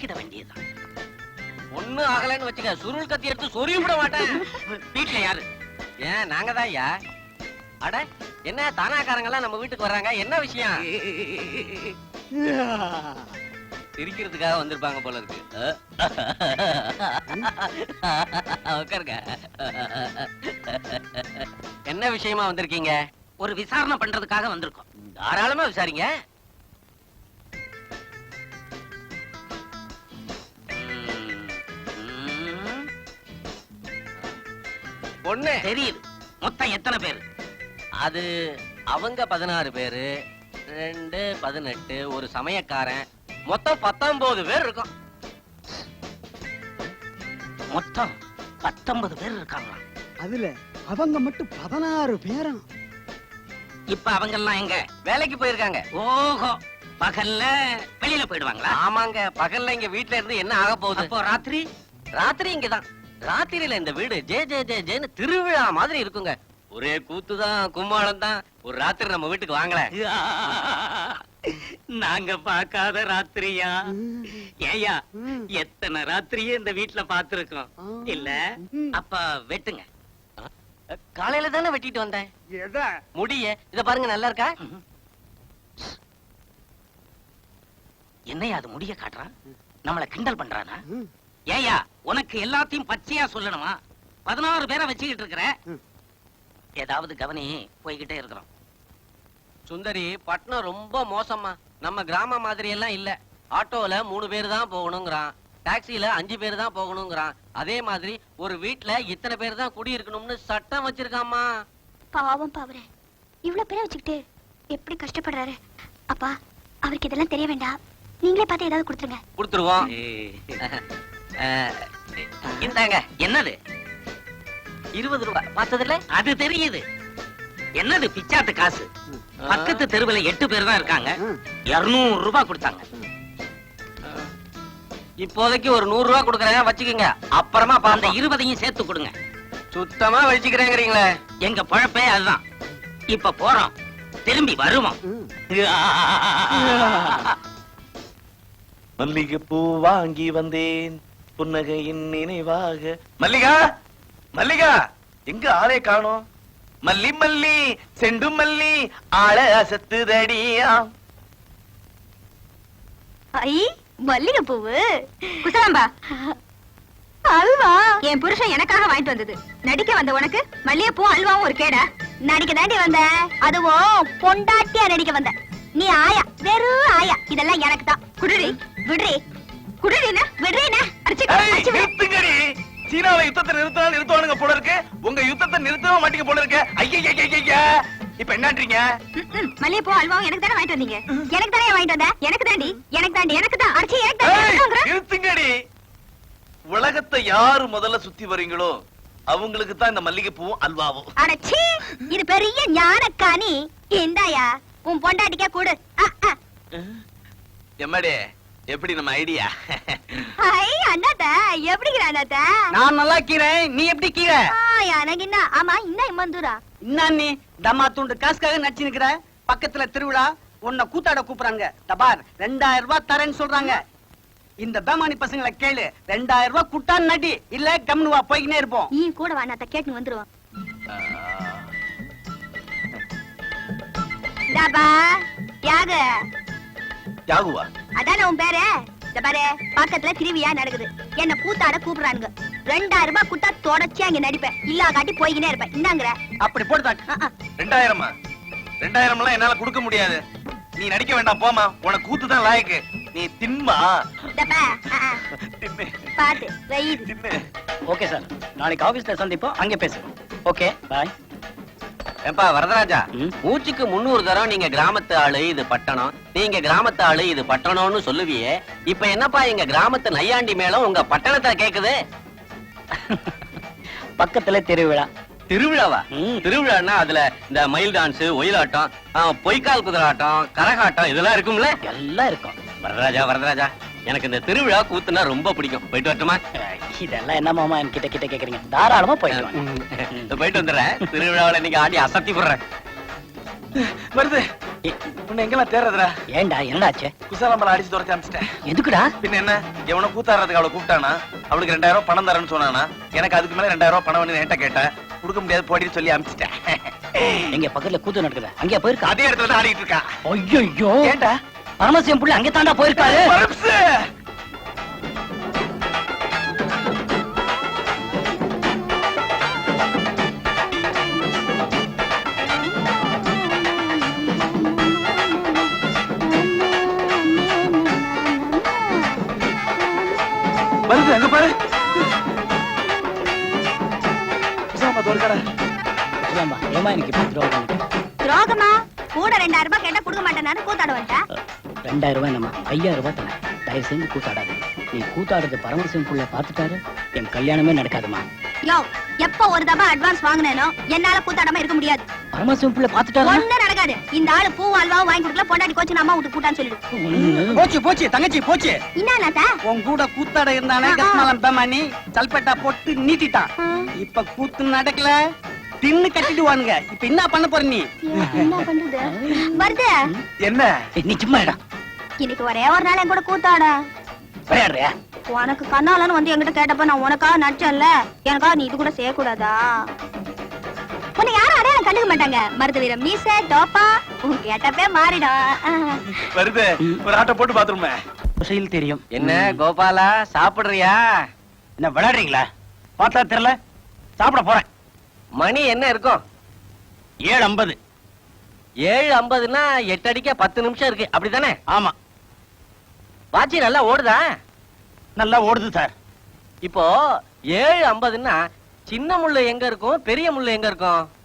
நறுக்கிட வேண்டியதுதான். ஒண்ணு ஆகலன்னு வச்சுக்க, சுருள் கத்தி எடுத்து சொருவி விட மாட்டேன். வீட்டுல யாரு? ஏன் நாங்க தான் ஐயா. அட என்ன தானாக்காரங்க எல்லாம் நம்ம வீட்டுக்கு வர்றாங்க, என்ன விஷயம்? சிரிக்கிறதுக்காக வந்திருப்பாங்க போல இருக்கு. உட்காருங்க. என்ன விஷயமா வந்திருக்கீங்க? ஒரு விசாரணை பண்றதுக்காக வந்திருக்கோம். தாராளமா விசாரிங்க. பொண்ணு தெரியுது. மொத்தம் எத்தனை பேரு? அது அவங்க 16 பேரு, 2 18, ஒரு சமயக்காரன், மொத்தம் 19 பேர் இருக்கும். மொத்தம் 19 பேர் இருக்காங்களா? அதுல அவங்க மட்டும் 16 பேரும். இப்ப அவங்க எல்லாம் எங்க? வேலைக்கு போயிருக்காங்க. ஓஹோ, பகல்ல வெளியில போயிடுவாங்களா? ஆமாங்க, பகல்ல இங்க வீட்ல இருந்து என்ன ஆக போகுது? அப்போ ராத்திரி? ராத்திரி இங்கதான். ராத்திரியில இந்த வீடு ஜே ஜே ஜே ஜேன்னு திருவிழா மாதிரி இருக்குங்க. ஒரே கூத்துதான், கும்மாளம் தான். ஒரு ராத்திரி நம்ம வீட்டுக்கு வாங்கல. நாங்க பாக்காத ராத்திரியா? ஏயா, எத்தனை ராத்திரியே இந்த வீட்டுல பாத்துருக்கோம் இல்ல? அப்ப வெட்டுங்க. காலையில தானே வெட்டிட்டு வந்தேன். முடிய இத பாருங்க, நல்லா இருக்கா? என்னையா அது முடிய காட்டுறான்? நம்மள கிண்டல் பண்றானா? ஏயா, உனக்கு எல்லாத்தையும் பச்சையா சொல்லணுமா? 16 பேரை வச்சுக்கிட்டு இருக்கிற. ஏதாவது கவனி, போய்கிட்டே இருக்கிறோம். சுந்தரி, பட்டணம் ரொம்ப மோசமா. நம்ம கிராம மாதிரி எல்லாம் இல்ல. ஆட்டோல 3 பேர் தான் போகணுங்கிறான், டாக்ஸில 5 பேர் தான் போகணுங்கிறான். அதே மாதிரி ஒரு வீட்டுல இத்தனை பேர் தான் குடி இருக்கணும்னு சட்டம் வச்சிருக்காமா. பாவம் பாவரே, இவ்வளவு பேரை வச்சுக்கிட்டு எப்படி கஷ்டப்படுறாரு. அப்பா, அவருக்கு இதெல்லாம் தெரிய வேண்டாம். நீங்களே பார்த்து ஏதாவது கொடுத்துருங்க. கொடுத்துருவோம். இந்தாங்க. என்னது? 20 ரூபாய். பார்த்ததுல அது தெரியுது. என்னது பிச்சாத்து காசு? பக்கத்து தெருவுல 8 பேர் தான் இருக்காங்க. 200 ரூபாய் கொடுத்தாங்க. இப்போதைக்கு ஒரு 100 ரூபாய் கொடுக்கறேன், வச்சுக்கோங்க. அப்புறமா அந்த 20ஐயும் சேர்த்து கொடுங்க. சுத்தமா வச்சுக்கிறேங்கிறீங்களே. எங்க பொழப்பே அதுதான். இப்ப போறோம், திரும்பி வருவோம். மல்லிகைப்பூ வாங்கி வந்தேன் புன்னகையின் நினைவாக. மல்லிகா, மல்லிகா, எங்க ஆளே காணோம்? மல்லி மல்லி செண்டு மல்லி ஆள அசத்துதடியா. ஐ, மல்லிகை பூவு. குசலாம்பா, அல்வா என் புருஷன் எனக்காக வாங்கிட்டு வந்தது. நடிக்க வந்த உனக்கு மல்லிகை பூ அல்வாவும் ஒரு கேடா? நடிக்க தாண்டி வந்த, அதுவும் பொண்டாட்டியா நடிக்க வந்த. நீ ஆயா, வெறும் ஆயா. இதெல்லாம் எனக்கு தான். குடுறி விடுறி, குடுறினா விடுறீனா? நிறுத்துங்கடி. சீனாவை யுத்தத்தை நிறுத்தினா நிறுத்துவானுங்க போல இருக்கு. உங்க யுத்தத்தை நிறுத்தவே மாட்டீங்க போல இருக்கு. ஐயா, இப்ப என்னன்றீங்க? மல்லிகை பூ அல்வாவும் எனக்கு தானே வாங்கிட்டு வந்தீங்க. எனக்கு தானே வாங்கிட்டு வந்த. எனக்கு தாண்டி, எனக்கு தாண்டி, எனக்கு தான். அடிச்சு எனக்கு தான். நிறுத்துங்கடி. உலகத்தை யாரு முதல்ல சுத்தி வரீங்களோ அவங்களுக்கு தான் இந்த மல்லிகை பூவும் அல்வாவும். அடச்சி, இது பெரிய ஞானக்காணி. இந்தாயா, உன் பொண்டாட்டிக்கா கூடு. எம்மாடி, எப்படி நம்ம ஐடியா? ஐ அண்ணாத்த, எப்படிங்கிற அண்ணாத்த? நான் நல்லா கீறேன், நீ எப்படி கீற? எனக்கு என்ன? ஆமா, இன்னும் இம்மந்தூரா? இன்னும் நீ தம்மா துண்டு காசுக்காக நடிச்சு நிக்கிற. பக்கத்துல திருவிழா, உன்னை கூத்தாட கூப்பிடுறாங்க. தபார் 2000 ரூபாய் தரேன்னு சொல்றாங்க. இந்த பேமானி பசங்களை கேளு. 2000 ரூபாய் குட்டான் நடி, இல்ல கம்னுவா போய்கினே இருப்போம். நீ கூட வா, அண்ணாத்த கேட்டு வந்துருவோம். தபா யாக யாகுவா? அதான உன் பேரு? இந்த பாரு, பக்கத்துல திருவிழா நடக்குது. என்ன கூத்தாட கூப்பிடுறானுங்க. 2000 ரூபாய் குட்டா தொடர்ச்சி அங்க நடிப்பேன். இல்லா காட்டி போய்கினே இருப்பேன். இந்தாங்கற. அப்படி போட்டு 2000 2000 எல்லாம் என்னால கொடுக்க முடியாது. நீ நடிக்க வேண்டாம், போமா. உனக்கு கூத்து தான் லாயக்கு. நீ தின்மா. தபா தின்னு. பாத்து வெயிட். தின்னு. ஓகே சார், நாளைக்கு ஆபீஸ்ல சந்திப்போம், அங்கே பேசுவோம். ஓகே, பாய். ஏப்பா வரதராஜா, மூச்சுக்கு 300 தரம் நீங்க கிராமத்து ஆளு இது பட்டணம், நீங்க கிராமத்து ஆளு இது பட்டணம்னு சொல்லுவியே. இப்ப என்னப்பா எங்க கிராமத்து நையாண்டி மேளம் உங்க பட்டணத்தை கேக்குது? பக்கத்துல திருவிழா. திருவிழாவா? திருவிழான்னா அதுல இந்த மயில் டான்ஸ், ஒயிலாட்டம், பொய்க்கால் குதிராட்டம், கரகாட்டம் இதெல்லாம் இருக்கும்ல? எல்லாம் இருக்கும். வரதராஜா, வரதராஜா, எனக்கு இந்த திருவிழா கூத்துனா ரொம்ப பிடிக்கும். போயிட்டு வரட்டுமா? இதெல்லாம் என்ன மாமா என்கிட்ட கிட்ட கேக்குறீங்க? தாராளமா போயிட்டு போயிட்டு வந்துடுறேன். திருவிழாவில நீங்க ஆடி அசத்தி போடுறேன். வருது உன்னை எங்கெல்லாம் தேடுறதுடா? ஏண்டா என்னடாச்சு? குசாலம்பளை அடிச்சு துரத்தி அமிச்சிட்டேன். எதுக்குடா? பின்ன என்ன, எவனோ கூத்தாடுறதுக்கு அவளை கூப்பிட்டானா, அவளுக்கு 2000 ரூபாய் பணம் தரேன்னு சொன்னானா, எனக்கு அதுக்கு மேல 2000 ரூபாய் பணம் வேணும் என்கிட்ட கேட்டேன். கொடுக்க முடியாது போடின்னு சொல்லி அமிச்சிட்டேன். எங்க பக்கத்துல கூத்து நடக்குது, அங்கே போயிருக்கா? அதே இடத்துல தான் ஆடிட்டு இருக்கா. ஐயோ, ஏண்டா? பரமசிவம் புள்ள அங்கே தாண்டா போயிருக்காரு. பரப்ஸு! வருது, அங்க பாரு. குசாலம்பா தோற்காடா. குசாலம்பா, ஏமா எனக்கு இப்படி துரோகம் பண்ணிட்ட? துரோகமா? கூட 2000 ரூபாய் கேட்டா கொடுக்க மாட்டேன்னு கூத்தாட வந்துட்டா. 2000 ரூபாய் நம்ம 5000 ரூபாய் தரேன். தயவு செஞ்சு கூத்தாடாது. நீ கூத்தாடுறது பரமசிவம் புள்ள பார்த்துட்டாரு, என் கல்யாணமே நடக்காதுமா. யோ, எப்ப ஒரு தபா அட்வான்ஸ் வாங்குனேனோ என்னால கூத்தாடாம இருக்க முடியாது. பரமசிவம் புள்ள பார்த்துட்டாரு. ஒண்ணும் நடக்காது. இந்த ஆளு பூ அல்வாவும் வாங்கி கொடுக்கல, பொண்டாட்டி கோச்சு அம்மா விட்டு கூட்டான்னு சொல்லிடு. போச்சு போச்சு தங்கச்சி போச்சு. என்ன உன் கூட கூத்தாட இருந்தானே கஸ்மாலம் பேமானி சல்பேட்டா போட்டு நீட்டிட்டான். இப்ப கூத்து நடக்கல, தின்னு கட்டிடுவானுங்க. இப்ப என்ன பண்ண போற நீ? என்ன பண்றது? வருது. என்ன? நீ சும்மா இடா. இன்னைக்கு ஒரே ஒரு நாள் என் கூட கூத்தாட. விளையாடுறியா? உனக்கு கண்ணாலன்னு வந்து என்கிட்ட கேட்டப்ப நான் உனக்கா நடிச்சேன்ல, எனக்கா நீ இது கூட செய்யக்கூடாதா? உன்னை யாரும் அடையாளம் கண்டுக்க மாட்டாங்க. மருது வீரம் மீச டோப்பா உன் கேட்டப்பே மாறிடும். வருது, ஒரு ஆட்டோ போட்டு பாத்துருமே. செயல் தெரியும். என்ன கோபாலா, சாப்பிடுறியா? என்ன விளையாடுறீங்களா? பார்த்தா தெரியல. சாப்பிட போறேன். மணி என்ன இருக்கும்? 7:50. 7:50ன்னா 8 அடிக்க 10 நிமிஷம் இருக்கு, அப்படிதானே? ஆமா, வாட்சி நல்லா ஓடுதா? நல்லா ஓடுது சார். இப்போ 7:50ன்னா சின்ன முள்ளு எங்க இருக்கும், பெரிய முள்ளு எங்க இருக்கும்?